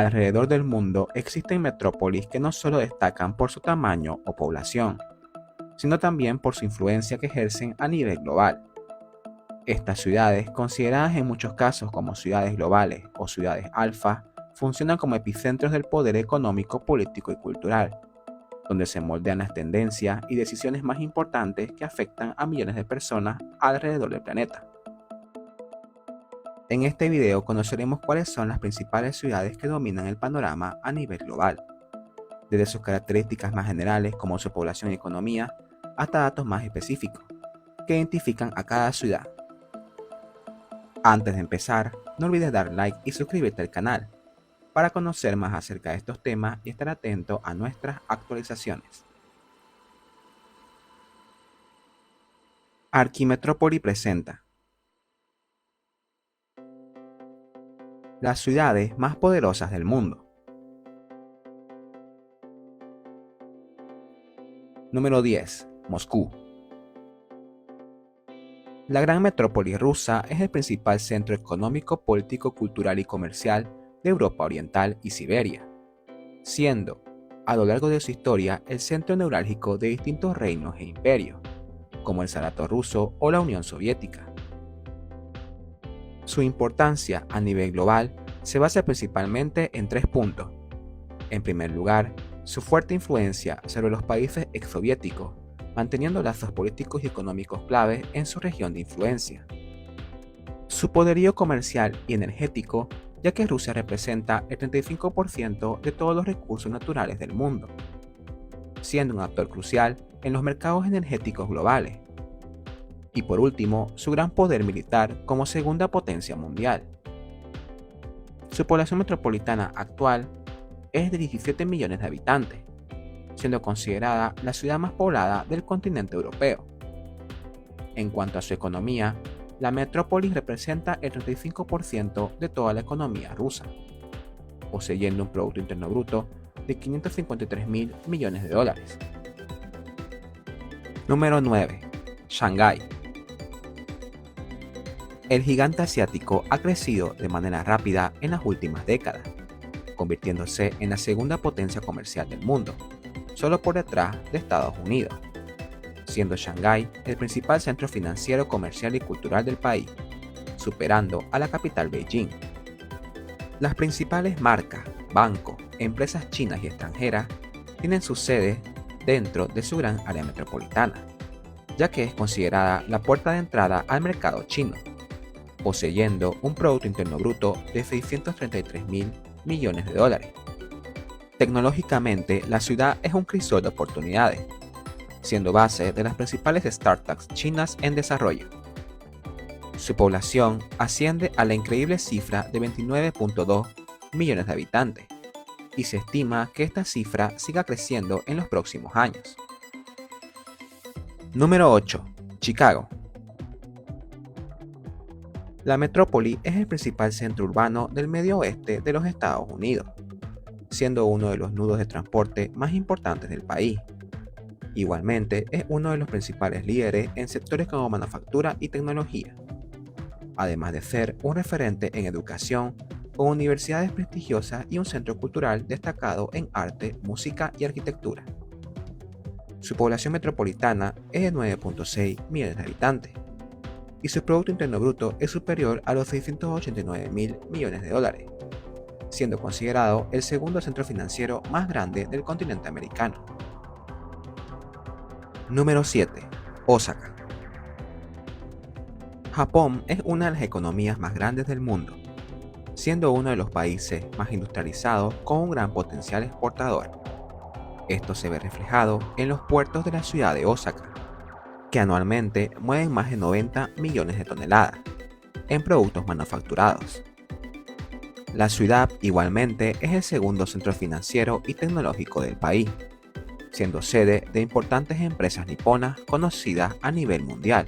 Alrededor del mundo existen metrópolis que no solo destacan por su tamaño o población, sino también por su influencia que ejercen a nivel global. Estas ciudades, consideradas en muchos casos como ciudades globales o ciudades alfa, funcionan como epicentros del poder económico, político y cultural, donde se moldean las tendencias y decisiones más importantes que afectan a millones de personas alrededor del planeta. En este video conoceremos cuáles son las principales ciudades que dominan el panorama a nivel global, desde sus características más generales como su población y economía, hasta datos más específicos que identifican a cada ciudad. Antes de empezar, no olvides dar like y suscribirte al canal para conocer más acerca de estos temas y estar atento a nuestras actualizaciones. Arquimetrópoli presenta las ciudades más poderosas del mundo. Número 10. Moscú. La gran metrópoli rusa es el principal centro económico, político, cultural y comercial de Europa Oriental y Siberia, siendo, a lo largo de su historia, el centro neurálgico de distintos reinos e imperios, como el Zarato ruso o la Unión Soviética. Su importancia a nivel global se basa principalmente en 3 puntos. En primer lugar, su fuerte influencia sobre los países exsoviéticos, manteniendo lazos políticos y económicos claves en su región de influencia. Su poderío comercial y energético, ya que Rusia representa el 35% de todos los recursos naturales del mundo, siendo un actor crucial en los mercados energéticos globales. Y por último, su gran poder militar como segunda potencia mundial. Su población metropolitana actual es de 17 millones de habitantes, siendo considerada la ciudad más poblada del continente europeo. En cuanto a su economía, la metrópolis representa el 35% de toda la economía rusa, poseyendo un Producto Interno Bruto de 553.000 millones de dólares. Número 9. Shanghái. El gigante asiático ha crecido de manera rápida en las últimas décadas, convirtiéndose en la segunda potencia comercial del mundo, solo por detrás de Estados Unidos, siendo Shanghái el principal centro financiero, comercial y cultural del país, superando a la capital Beijing. Las principales marcas, bancos, empresas chinas y extranjeras tienen su sede dentro de su gran área metropolitana, ya que es considerada la puerta de entrada al mercado chino, poseyendo un Producto Interno Bruto de 633.000 millones de dólares. Tecnológicamente, la ciudad es un crisol de oportunidades, siendo base de las principales startups chinas en desarrollo. Su población asciende a la increíble cifra de 29.2 millones de habitantes, y se estima que esta cifra siga creciendo en los próximos años. Número 8. Chicago. La metrópoli es el principal centro urbano del medio oeste de los Estados Unidos, siendo uno de los nudos de transporte más importantes del país. Igualmente, es uno de los principales líderes en sectores como manufactura y tecnología, además de ser un referente en educación, con universidades prestigiosas y un centro cultural destacado en arte, música y arquitectura. Su población metropolitana es de 9.6 millones de habitantes, y su Producto Interno Bruto es superior a los 689.000 millones de dólares, siendo considerado el segundo centro financiero más grande del continente americano. Número 7. Osaka. Japón es una de las economías más grandes del mundo, siendo uno de los países más industrializados con un gran potencial exportador. Esto se ve reflejado en los puertos de la ciudad de Osaka, que anualmente mueven más de 90 millones de toneladas en productos manufacturados. La ciudad igualmente es el segundo centro financiero y tecnológico del país, siendo sede de importantes empresas niponas conocidas a nivel mundial,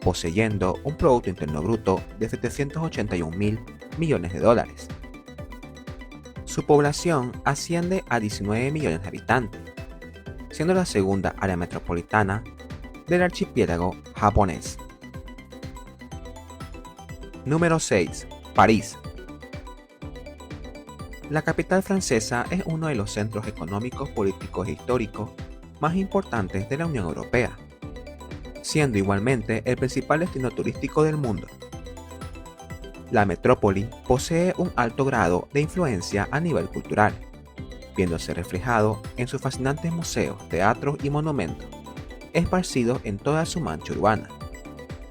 poseyendo un Producto Interno Bruto de 781.000 millones de dólares. Su población asciende a 19 millones de habitantes, siendo la segunda área metropolitana del archipiélago japonés. Número 6. París. La capital francesa es uno de los centros económicos, políticos e históricos más importantes de la Unión Europea, siendo igualmente el principal destino turístico del mundo. La metrópoli posee un alto grado de influencia a nivel cultural, viéndose reflejado en sus fascinantes museos, teatros y monumentos, esparcidos en toda su mancha urbana,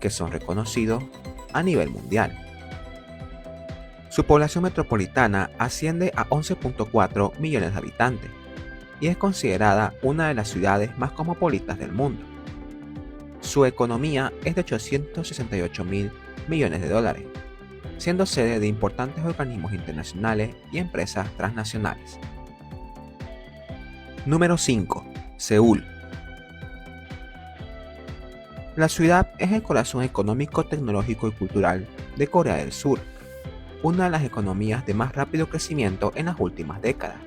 que son reconocidos a nivel mundial. Su población metropolitana asciende a 11.4 millones de habitantes y es considerada una de las ciudades más cosmopolitas del mundo. Su economía es de 868 mil millones de dólares, siendo sede de importantes organismos internacionales y empresas transnacionales. Número 5. Seúl. La ciudad es el corazón económico, tecnológico y cultural de Corea del Sur, una de las economías de más rápido crecimiento en las últimas décadas,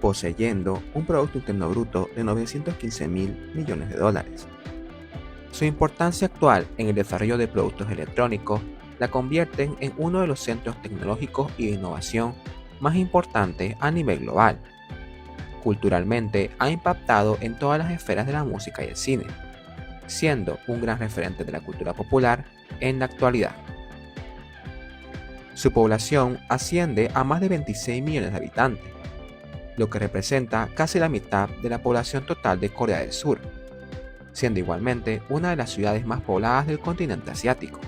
poseyendo un Producto Interno Bruto de 915 mil millones de dólares. Su importancia actual en el desarrollo de productos electrónicos la convierten en uno de los centros tecnológicos y de innovación más importantes a nivel global. Culturalmente ha impactado en todas las esferas de la música y el cine, siendo un gran referente de la cultura popular en la actualidad. Su población asciende a más de 26 millones de habitantes, lo que representa casi la mitad de la población total de Corea del Sur, siendo igualmente una de las ciudades más pobladas del continente asiático.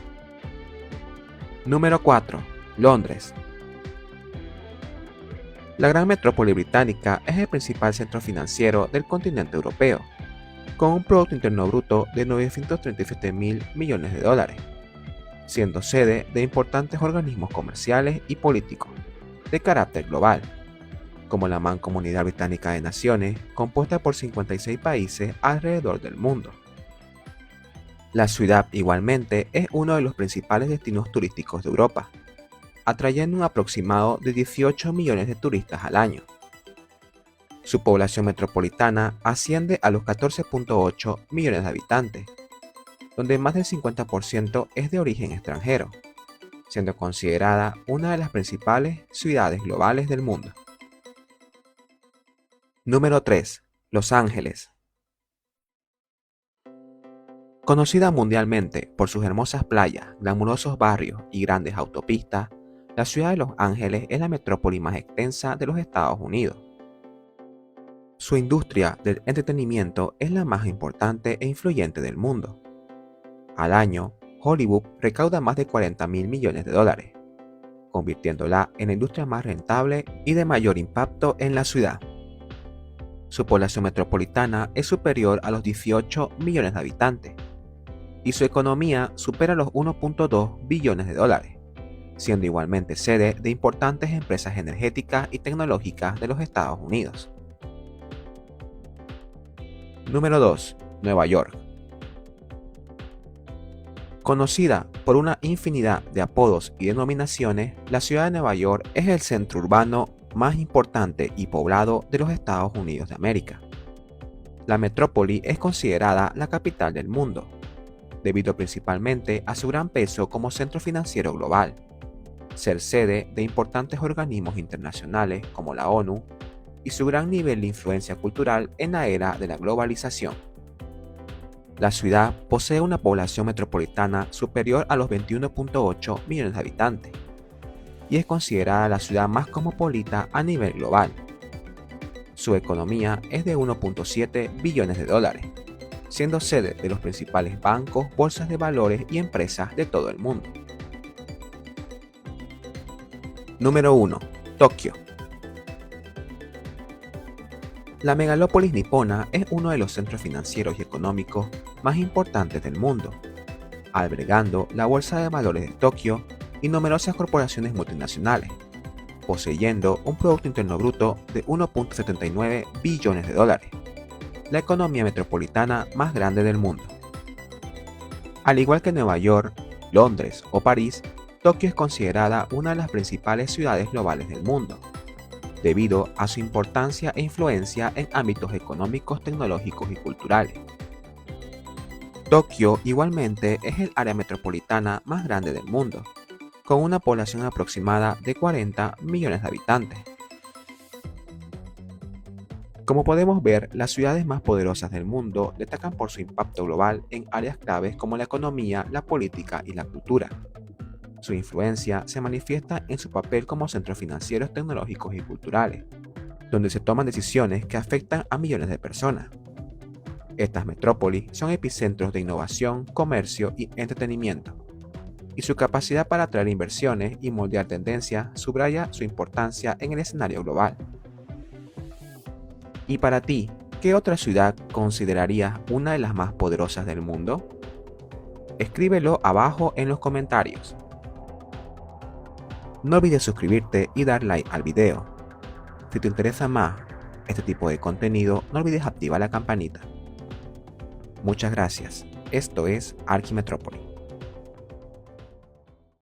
Número 4. Londres. La gran metrópoli británica es el principal centro financiero del continente europeo, con un Producto Interno Bruto de 937 mil millones de dólares, siendo sede de importantes organismos comerciales y políticos de carácter global, como la Mancomunidad Británica de Naciones, compuesta por 56 países alrededor del mundo. La ciudad igualmente es uno de los principales destinos turísticos de Europa, atrayendo un aproximado de 18 millones de turistas al año. Su población metropolitana asciende a los 14.8 millones de habitantes, donde más del 50% es de origen extranjero, siendo considerada una de las principales ciudades globales del mundo. Número 3. Los Ángeles. Conocida mundialmente por sus hermosas playas, glamurosos barrios y grandes autopistas, la ciudad de Los Ángeles es la metrópoli más extensa de los Estados Unidos. Su industria del entretenimiento es la más importante e influyente del mundo. Al año, Hollywood recauda más de 40 mil millones de dólares, convirtiéndola en la industria más rentable y de mayor impacto en la ciudad. Su población metropolitana es superior a los 18 millones de habitantes y su economía supera los 1.2 billones de dólares, siendo igualmente sede de importantes empresas energéticas y tecnológicas de los Estados Unidos. Número 2. Nueva York. Conocida por una infinidad de apodos y denominaciones, la ciudad de Nueva York es el centro urbano más importante y poblado de los Estados Unidos de América. La metrópoli es considerada la capital del mundo, debido principalmente a su gran peso como centro financiero global, ser sede de importantes organismos internacionales como la ONU y su gran nivel de influencia cultural en la era de la globalización. La ciudad posee una población metropolitana superior a los 21.8 millones de habitantes y es considerada la ciudad más cosmopolita a nivel global. Su economía es de 1.7 billones de dólares, siendo sede de los principales bancos, bolsas de valores y empresas de todo el mundo. Número 1. Tokio. La megalópolis nipona es uno de los centros financieros y económicos más importantes del mundo, albergando la Bolsa de Valores de Tokio y numerosas corporaciones multinacionales, poseyendo un Producto Interno Bruto de 1.79 billones de dólares, la economía metropolitana más grande del mundo. Al igual que Nueva York, Londres o París, Tokio es considerada una de las principales ciudades globales del mundo, debido a su importancia e influencia en ámbitos económicos, tecnológicos y culturales. Tokio igualmente es el área metropolitana más grande del mundo, con una población aproximada de 40 millones de habitantes. Como podemos ver, las ciudades más poderosas del mundo destacan por su impacto global en áreas claves como la economía, la política y la cultura. Su influencia se manifiesta en su papel como centros financieros, tecnológicos y culturales, donde se toman decisiones que afectan a millones de personas. Estas metrópolis son epicentros de innovación, comercio y entretenimiento, y su capacidad para atraer inversiones y moldear tendencias subraya su importancia en el escenario global. ¿Y para ti, qué otra ciudad considerarías una de las más poderosas del mundo? Escríbelo abajo en los comentarios. No olvides suscribirte y dar like al video. Si te interesa más este tipo de contenido, no olvides activar la campanita. Muchas gracias. Esto es Archimetrópoli.